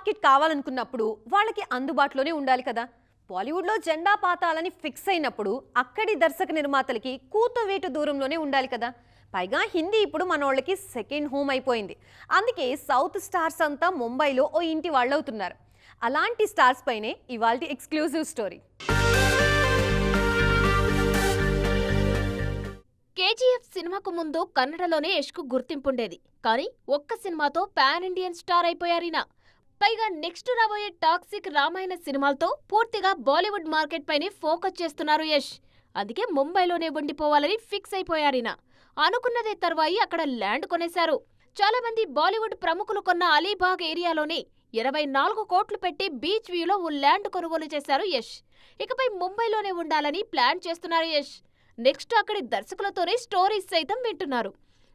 Market కావాలనుకున్నప్పుడు వాళ్ళకి అందుబాటులోనే ఉండాలి కదా. బాలీవుడ్లో జెండా పాతాలని ఫిక్స్ అయినప్పుడు అక్కడి దర్శక నిర్మాతలకి కూతవేటు దూరంలోనే ఉండాలి కదా. పైగా హిందీ ఇప్పుడు మనోళ్ళకి సెకండ్ హోమ్ అయిపోయింది. అందుకే సౌత్ స్టార్స్ అంతా ముంబైలో ఓ ఇంటి వాళ్ళవుతున్నారు. అలాంటి స్టార్స్ పైనే ఇవాల్టి ఎక్స్క్లూజివ్ స్టోరీ. కేజీఎఫ్ సినిమాకు ముందు కన్నడలోనే యష్కు గుర్తింపుండేది. కానీ ఒక్క సినిమాతో పాన్ ఇండియన్ స్టార్ అయిపోయారినా. పైగా నెక్స్ట్ రాబోయే టాక్సిక్ రామాయణ సినిమాలతో పూర్తిగా బాలీవుడ్ మార్కెట్ పైనే ఫోకస్ చేస్తున్నారు యష్. అందుకే ముంబైలోనే ఉండిపోవాలని ఫిక్స్ అయిపోయారినా. అనుకున్నదే తర్వాయి అక్కడ ల్యాండ్ కొనేశారు. చాలా మంది బాలీవుడ్ ప్రముఖులు కొన్న అలీబాగ్ ఏరియాలోనే 24 కోట్లు పెట్టి బీచ్ వ్యూలో ఓ ల్యాండ్ కొనుగోలు చేశారు యష్. ఇకపై ముంబైలోనే ఉండాలని ప్లాన్ చేస్తున్నారు యష్. నెక్స్ట్ అక్కడి దర్శకులతోనే స్టోరీస్ సైతం వింటున్నారు.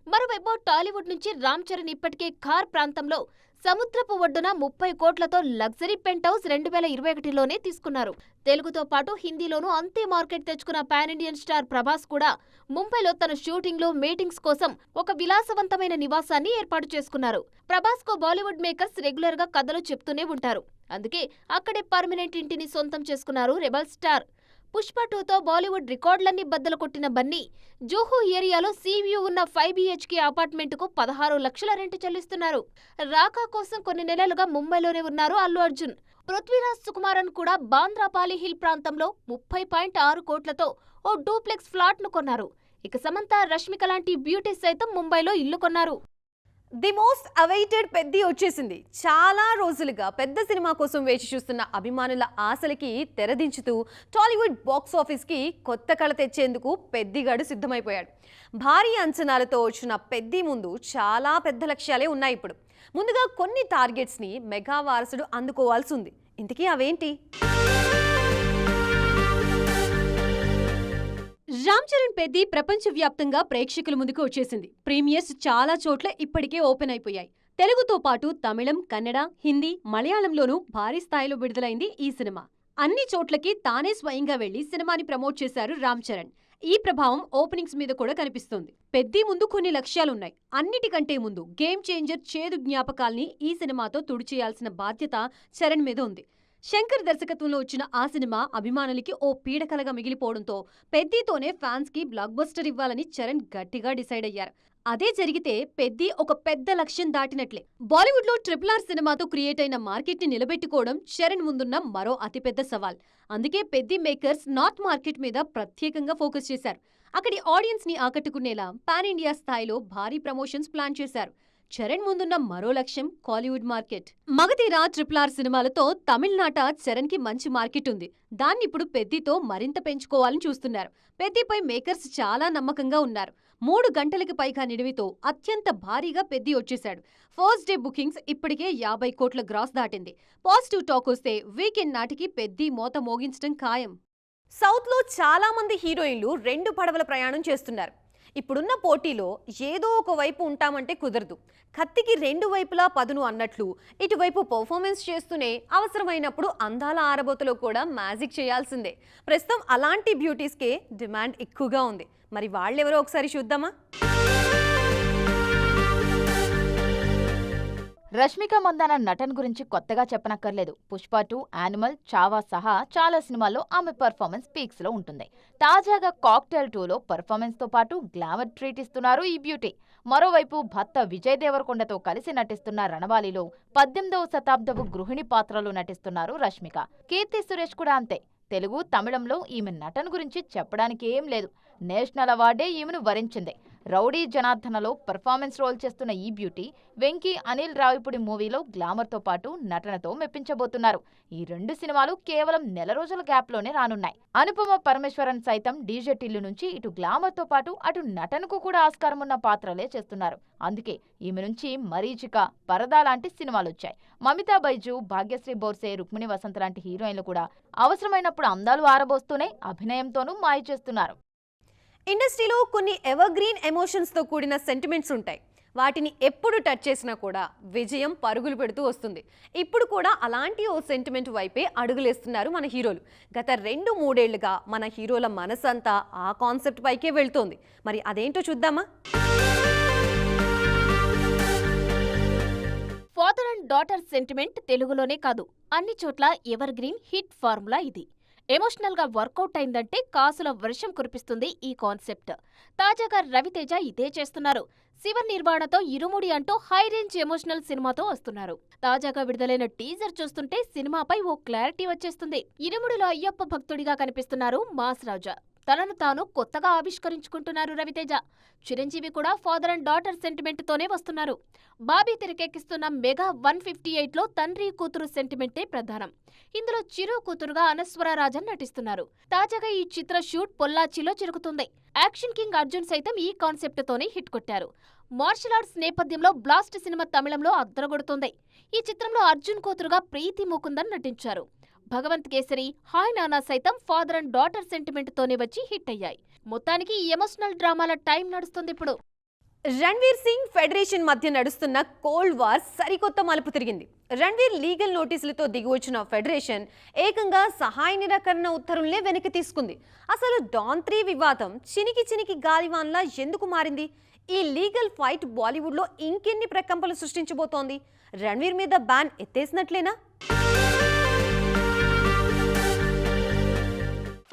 మరోవైపు టాలీవుడ్ నుంచి రామ్ చరణ్ ఇప్పటికే ఖార్ ప్రాంతంలో సముద్రపు ఒడ్డున 30 కోట్లతో లగ్జరీ పెంట్ హౌస్ 2021లోనే తీసుకున్నారు. తెలుగుతో పాటు హిందీలోనూ అంతే మార్కెట్ తెచ్చుకున్న పాన్ ఇండియన్ స్టార్ ప్రభాస్ కూడా ముంబైలో తన షూటింగ్లు, మీటింగ్స్ కోసం ఒక విలాసవంతమైన నివాసాన్ని ఏర్పాటు చేసుకున్నారు. ప్రభాస్ కు బాలీవుడ్ మేకర్స్ రెగ్యులర్ గా కథలు చెప్తూనే ఉంటారు. అందుకే అక్కడే పర్మనెంట్ ఇంటిని సొంతం చేసుకున్నారు రెబల్ స్టార్. పుష్ప 2తో బాలీవుడ్ రికార్డులన్నీ బద్దలు కొట్టిన బన్నీ జూహూ ఏరియాలో సీవ్యూ ఉన్న 5 BHK అపార్ట్మెంట్కు 16 లక్షల రెంట్ చెల్లిస్తున్నారు. రాకా కోసం కొన్ని నెలలుగా ముంబైలోనే ఉన్నారు అల్లు అర్జున్. పృథ్వీరాజ్ సుకుమారన్ కూడా బాంద్రా పాలీ హిల్ ప్రాంతంలో 30.6 కోట్లతో ఓ డూప్లెక్స్ ఫ్లాట్ను కొన్నారు. ఇక సమంత, రష్మిక లాంటి బ్యూటీస్ సైతం ముంబైలో ఇల్లు కొన్నారు. ది మోస్ట్ అవైటెడ్ పెద్ది వచ్చేసింది. చాలా రోజులుగా పెద్ద సినిమా కోసం వేచి చూస్తున్న అభిమానుల ఆశలకి తెరదించుతూ టాలీవుడ్ బాక్స్ ఆఫీస్కి కొత్త కళ తెచ్చేందుకు పెద్దిగాడు సిద్ధమైపోయాడు. భారీ అంచనాలతో వచ్చిన పెద్ది ముందు చాలా పెద్ద లక్ష్యాలే ఉన్నాయి. ఇప్పుడు ముందుగా కొన్ని టార్గెట్స్ని మెగా వారసుడు అందుకోవాల్సి ఉంది. ఇంతకీ అవేంటి? రామ్ చరణ్ పెద్ది ప్రపంచవ్యాప్తంగా ప్రేక్షకుల ముందుకు వచ్చేసింది. ప్రీమియర్స్ చాలా చోట్ల ఇప్పటికే ఓపెన్ అయిపోయాయి. తెలుగుతో పాటు తమిళం, కన్నడ, హిందీ, మలయాళంలోనూ భారీ స్థాయిలో విడుదలైంది ఈ సినిమా. అన్ని చోట్లకి తానే స్వయంగా వెళ్లి సినిమాని ప్రమోట్ చేశారు రామ్ చరణ్. ఈ ప్రభావం ఓపెనింగ్స్ మీద కూడా కనిపిస్తోంది. పెద్ది ముందు కొన్ని లక్ష్యాలున్నాయి. అన్నిటికంటే ముందు గేమ్ చేంజర్ చేదు జ్ఞాపకాల్ని ఈ సినిమాతో తుడిచేయాల్సిన బాధ్యత చరణ్ మీద ఉంది. శంకర్ దర్శకత్వంలో వచ్చిన ఆ సినిమా అభిమానులకి ఓ పీడకలగా మిగిలిపోవడంతో పెద్దితోనే ఫ్యాన్స్ కి బ్లాక్ బస్టర్ ఇవ్వాలని చరణ్ గట్టిగా డిసైడ్ అయ్యారు. అదే జరిగితే పెద్ది ఒక పెద్ద లక్ష్యం దాటినట్లే. బాలీవుడ్ లో RRR సినిమాతో క్రియేట్ అయిన మార్కెట్ ని నిలబెట్టుకోవడం చరణ్ ముందున్న మరో అతిపెద్ద సవాల్. అందుకే పెద్ది మేకర్స్ నార్త్ మార్కెట్ మీద ప్రత్యేకంగా ఫోకస్ చేశారు. అక్కడి ఆడియన్స్ ని ఆకట్టుకునేలా పాన్ ఇండియా స్థాయిలో భారీ ప్రమోషన్స్ ప్లాన్ చేశారు. చరణ్ ముందున్న మరో లక్ష్యం కాలీవుడ్ మార్కెట్. మగధీర, RRR సినిమాలతో తమిళనాట చరణ్ కి మంచి మార్కెట్ ఉంది. దాన్ని ఇప్పుడు పెద్దితో మరింత పెంచుకోవాలని చూస్తున్నారు. పెద్దిపై మేకర్స్ చాలా నమ్మకంగా ఉన్నారు. 3 గంటలకి పైగా నిడివితో అత్యంత భారీగా పెద్ది వచ్చేశాడు. ఫస్ట్ డే బుకింగ్స్ ఇప్పటికే 50 కోట్ల గ్రాస్ దాటింది. పాజిటివ్ టాక్ వస్తే వీకెండ్ నాటికి పెద్ది మోత మోగించడం ఖాయం. సౌత్ లో చాలా మంది హీరోయిన్లు 2 పడవల ప్రయాణం చేస్తున్నారు. ఇప్పుడున్న పోటీలో ఏదో ఒక వైపు ఉంటామంటే కుదరదు. కత్తికి 2 వైపులా పదును అన్నట్లు ఇటువైపు పర్ఫార్మెన్స్ చేస్తూనే అవసరమైనప్పుడు అందాల ఆరబోతలో కూడా మ్యాజిక్ చేయాల్సిందే. ప్రస్తుతం అలాంటి బ్యూటీస్కే డిమాండ్ ఎక్కువగా ఉంది. మరి వాళ్ళెవరో ఒకసారి చూద్దామా? రష్మిక మందాన నటన గురించి కొత్తగా చెప్పనక్కర్లేదు. పుష్ప 2, యానిమల్, చావా సహా చాలా సినిమాల్లో ఆమె పర్ఫార్మెన్స్ పీక్స్ లో ఉంటుంది. తాజాగా కాక్టైల్ 2లో పర్ఫార్మెన్స్ తో పాటు గ్లామర్ ట్రీట్ ఇస్తున్నారు ఈ బ్యూటీ. మరోవైపు భర్త విజయ్ దేవరకొండతో కలిసి నటిస్తున్న రణబాలిలో 18వ శతాబ్దపు గృహిణి పాత్రలో నటిస్తున్నారు రష్మిక. కీర్తి సురేష్ కూడా అంతే. తెలుగు, తమిళంలో ఈమె నటన గురించి చెప్పడానికి ఏం లేదు. నేషనల్ అవార్డే ఈమెను వరించింది. రౌడీ జనార్దనలో పర్ఫార్మెన్స్ రోల్ చేస్తున్న ఈ బ్యూటీ వెంకీ, అనిల్ రావిపూడి మూవీలో గ్లామర్తో పాటు నటనతో మెప్పించబోతున్నారు. ఈ 2 సినిమాలు కేవలం నెల రోజుల గ్యాప్లోనే రానున్నాయి. అనుపమ పరమేశ్వరన్ సైతం డీజే టిల్లు నుంచి ఇటు గ్లామర్తో పాటు అటు నటనకు కూడా ఆస్కారం ఉన్న పాత్రలే చేస్తున్నారు. అందుకే ఈమె నుంచి మరీచిక, పరదా లాంటి సినిమాలొచ్చాయి. మమితా బైజు, భాగ్యశ్రీ బోర్సే, రుక్మిణి వసంత్ లాంటి హీరోయిన్లు కూడా అవసరమైనప్పుడు అందాలు ఆరబోస్తూనే అభినయంతోనూ మాయ చేస్తున్నారు. ఇండస్ట్రీలో కొన్ని ఎవర్గ్రీన్ ఎమోషన్స్తో కూడిన సెంటిమెంట్స్ ఉంటాయి. వాటిని ఎప్పుడు టచ్ చేసినా కూడా విజయం పరుగులు పెడుతూ వస్తుంది. ఇప్పుడు కూడా అలాంటి ఓ సెంటిమెంట్ వైపే అడుగులేస్తున్నారు మన హీరోలు. గత 2-3 ఏళ్లుగా మన హీరోల మనసంతా ఆ కాన్సెప్ట్ పైకే వెళ్తోంది. మరి అదేంటో చూద్దామా? Father and and daughter sentiment తెలుగులోనే కాదు అన్ని చోట్ల ఎవర్ గ్రీన్ హిట్ ఫార్ములా ఇది. ఎమోషనల్ గా వర్కౌట్ అయిందంటే కాసుల వర్షం కురిపిస్తుంది ఈ కాన్సెప్ట్. తాజాగా రవితేజ ఇదే చేస్తున్నారు. శివ నిర్వాణతో ఇరుముడి అంటూ హై రేంజ్ ఎమోషనల్ సినిమాతో వస్తున్నారు. తాజాగా విడుదలైన టీజర్ చూస్తుంటే సినిమాపై ఓ క్లారిటీ వచ్చేస్తుంది. ఇరుముడిలో అయ్యప్ప భక్తుడిగా కనిపిస్తున్నారు మాస్ రాజా. తనను తాను కొత్తగా ఆవిష్కరించుకుంటున్నారు రవితేజ. చిరంజీవి కూడా ఫాదర్ అండ్ డాటర్ సెంటిమెంట్ తోనే వస్తున్నారు. బాబీ తెరకెక్కిస్తున్న మెగా 158లో తండ్రి కూతురు సెంటిమెంటే ప్రధానం. ఇందులో చిరు కూతురుగా అనస్వర రాజన్ నటిస్తున్నారు. తాజాగా ఈ చిత్ర షూట్ పొల్లాచిలో జరుగుతుంది. యాక్షన్ కింగ్ అర్జున్ సైతం ఈ కాన్సెప్ట్ తోనే హిట్ కొట్టారు. మార్షల్ ఆర్ట్స్ నేపథ్యంలో బ్లాస్ట్ సినిమా తమిళంలో అద్దరగొడుతోంది. ఈ చిత్రంలో అర్జున్ కూతురుగా ప్రీతి ముకుందన్ నటించారు. భగవంత్ కేసరి, హాయ్ నానా సైతం ఫాదర్ అండ్ డాటర్ సెంటిమెంట్ తోనే వచ్చి హిట్ అయ్యాయి. మొత్తానికి ఈ ఎమోషనల్ డ్రామాల టైం నడుస్తుంది ఇప్పుడు. రణ్వీర్ సింగ్ ఫెడరేషన్ మధ్య నడుస్తున్న కోల్డ్ వార్ సరికొత్త మలుపు తిరిగింది. రణ్వీర్ లీగల్ నోటీసులతో దిగివచ్చిన ఫెడరేషన్ ఏకంగా సహాయ నిరాకరణ ఉత్తర్వులనే వెనక్కి తీసుకుంది. అసలు డాన్ 3 వివాదం చినికి గాలివాన్లా ఎందుకు మారింది? ఈ లీగల్ ఫైట్ బాలీవుడ్లో ఇంకెన్ని ప్రకంపనలు సృష్టించబోతోంది? రణ్వీర్ మీద బ్యాన్ ఎత్తేసినట్లేనా?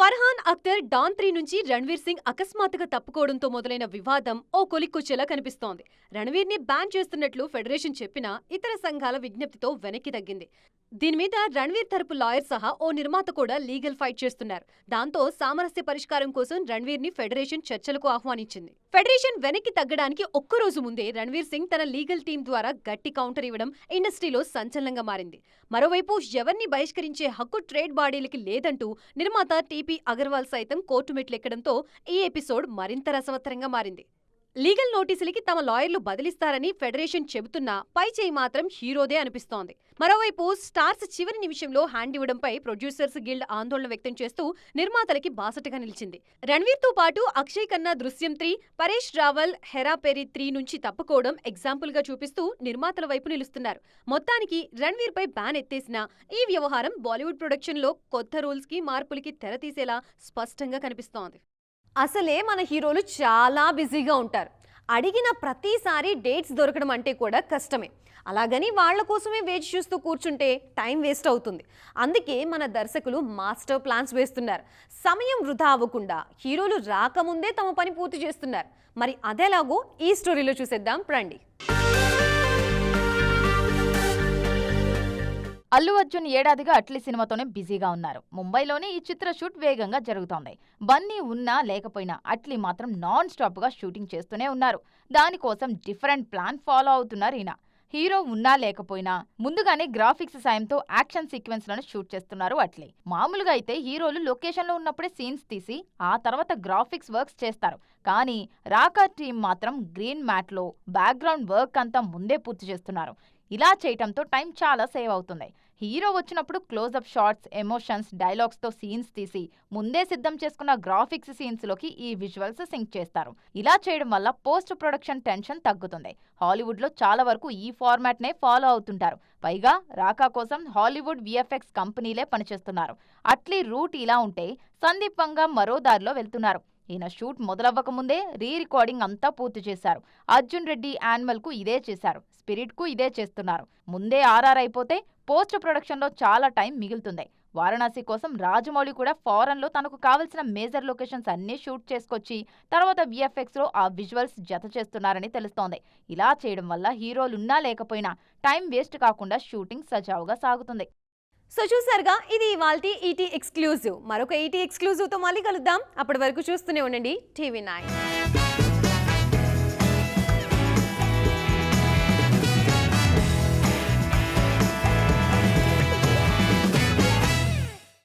ఫర్హాన్ అఖ్తర్ డాన్ 3 నుంచి రణ్వీర్ సింగ్ అకస్మాత్తుగా తప్పుకోవడంతో మొదలైన వివాదం ఓ కొలిక్కొచ్చేలా కనిపిస్తోంది. రణ్వీర్ ని బ్యాన్ చేస్తున్నట్లు ఫెడరేషన్ చెప్పినా ఇతర సంఘాల విజ్ఞప్తితో వెనక్కి తగ్గింది. దీని మీద రణ్వీర్ తరపు లాయర్ సహా ఓ నిర్మాత కూడా లీగల్ ఫైట్ చేస్తున్నారు. దాంతో సామరస్య పరిష్కారం కోసం రణ్వీర్ ని ఫెడరేషన్ చర్చలకు ఆహ్వానించింది. ఫెడరేషన్ వెనక్కి తగ్గడానికి ఒక్కరోజు ముందే రణ్వీర్ సింగ్ తన లీగల్ టీం ద్వారా గట్టి కౌంటర్ ఇవ్వడం ఇండస్ట్రీలో సంచలనంగా మారింది. మరోవైపు ఎవరిని బహిష్కరించే హక్కు ట్రేడ్ బాడీలకి లేదంటూ నిర్మాత టీపీ అగర్వాల్ సైతం కోర్టు మెట్లెక్కడంతో ఈ ఎపిసోడ్ మరింత రసవత్తరంగా మారింది. లీగల్ నోటీసులకి తమ లాయర్లు బదిలిస్తారని ఫెడరేషన్ చెబుతున్నా పై చేయి మాత్రం హీరోదే అనిపిస్తోంది. మరోవైపు స్టార్స్ చివరి నిమిషంలో హ్యాండ్ ఇవ్వడంపై ప్రొడ్యూసర్స్ గిల్డ్ ఆందోళన వ్యక్తం చేస్తూ నిర్మాతలకి బాసటగా నిలిచింది. రణ్వీర్ తో పాటు అక్షయ్ ఖన్నా దృశ్యం 3, పరేష్ రావల్ హెరా పెరీ 3 నుంచి తప్పుకోవడం ఎగ్జాంపుల్ గా చూపిస్తూ నిర్మాతల వైపు నిలుస్తున్నారు. మొత్తానికి రణ్వీర్ పై బ్యాన్ ఎత్తేసిన ఈ వ్యవహారం బాలీవుడ్ ప్రొడక్షన్ లో కొత్త రూల్స్ కి మార్పులకి తెరతీసేలా స్పష్టంగా కనిపిస్తోంది. అసలే మన హీరోలు చాలా బిజీగా ఉంటారు. అడిగిన ప్రతిసారి డేట్స్ దొరకడం అంటే కూడా కష్టమే. అలాగని వాళ్ల కోసమే వేచి చూస్తూ కూర్చుంటే టైం వేస్ట్ అవుతుంది. అందుకే మన దర్శకులు మాస్టర్ ప్లాన్స్ వేస్తున్నారు. సమయం వృధా అవ్వకుండా హీరోలు రాకముందే తమ పని పూర్తి చేస్తున్నారు. మరి అదేలాగో ఈ స్టోరీలో చూసేద్దాం రండి. అల్లు అర్జున్ ఏడాదిగా అట్లీ సినిమాతోనే బిజీగా ఉన్నారు. ముంబైలోనే ఈ చిత్ర షూట్ వేగంగా జరుగుతోంది. బన్నీ ఉన్నా లేకపోయినా అట్లీ మాత్రం నాన్ స్టాప్ గా షూటింగ్ చేస్తూనే ఉన్నారు. దానికోసం డిఫరెంట్ ప్లాన్ ఫాలో అవుతున్నారు ఈయన. హీరో ఉన్నా లేకపోయినా ముందుగానే గ్రాఫిక్స్ సాయంతో యాక్షన్ సీక్వెన్స్ లను షూట్ చేస్తున్నారు అట్లీ. మామూలుగా అయితే హీరోలు లొకేషన్ లో ఉన్నప్పుడే సీన్స్ తీసి ఆ తర్వాత గ్రాఫిక్స్ వర్క్స్ చేస్తారు. కానీ రాకా టీం మాత్రం గ్రీన్ మ్యాట్ లో బ్యాక్గ్రౌండ్ వర్క్ అంతా ముందే పూర్తి చేస్తున్నారు. ఇలా చేయటంతో టైం చాలా సేవ్ అవుతుంది. హీరో వచ్చినప్పుడు క్లోజప్ షాట్స్, ఎమోషన్స్, డైలాగ్స్ తో సీన్స్ తీసి ముందే సిద్ధం చేసుకున్న గ్రాఫిక్స్ సీన్స్ లోకి ఈ విజువల్స్ సింక్ చేస్తారు. ఇలా చేయడం వల్ల పోస్ట్ ప్రొడక్షన్ టెన్షన్ తగ్గుతుంది. హాలీవుడ్ లో చాలా వరకు ఈ ఫార్మాట్ నే ఫాలో అవుతుంటారు. పైగా రాకా కోసం హాలీవుడ్ విఎఫ్ఎక్స్ కంపెనీలే పనిచేస్తున్నారు. అట్లీ రూట్ ఇలా ఉంటే సందీప్ వంగా మరో దారిలో వెళ్తున్నారు. ఈయన షూట్ మొదలవ్వక ముందే రీ రికార్డింగ్ అంతా పూర్తి చేశారు. అర్జున్ రెడ్డి యానిమల్ కు ఇదే చేశారు. స్పిరిట్ కు ఇదే చేస్తున్నారు. ముందే ఆర్ఆర్ అయిపోతే పోస్ట్ ప్రొడక్షన్ లో చాలా టైం మిగులుతుంది. వారణాసి కోసం రాజమౌళి కూడా ఫారెన్ లో తనకు కావలసిన మేజర్ లొకేషన్స్ అన్ని షూట్ చేసుకొచ్చి తర్వాత విఎఫ్ఎక్స్ లో ఆ విజువల్స్ జత చేస్తున్నారని తెలుస్తోంది. ఇలా చేయడం వల్ల హీరోలున్నా లేకపోయినా టైం వేస్ట్ కాకుండా షూటింగ్ సజావుగా సాగుతుంది. సో చూసారుగా, ఇది ఇవాల్టి ఈటీ ఎక్స్క్లూజివ్. మరొక ఈటీ ఎక్స్క్లూజివ్ తో మళ్ళీ కలుద్దాం. అప్పటి వరకు చూస్తూనే ఉండండి టీవీ 9.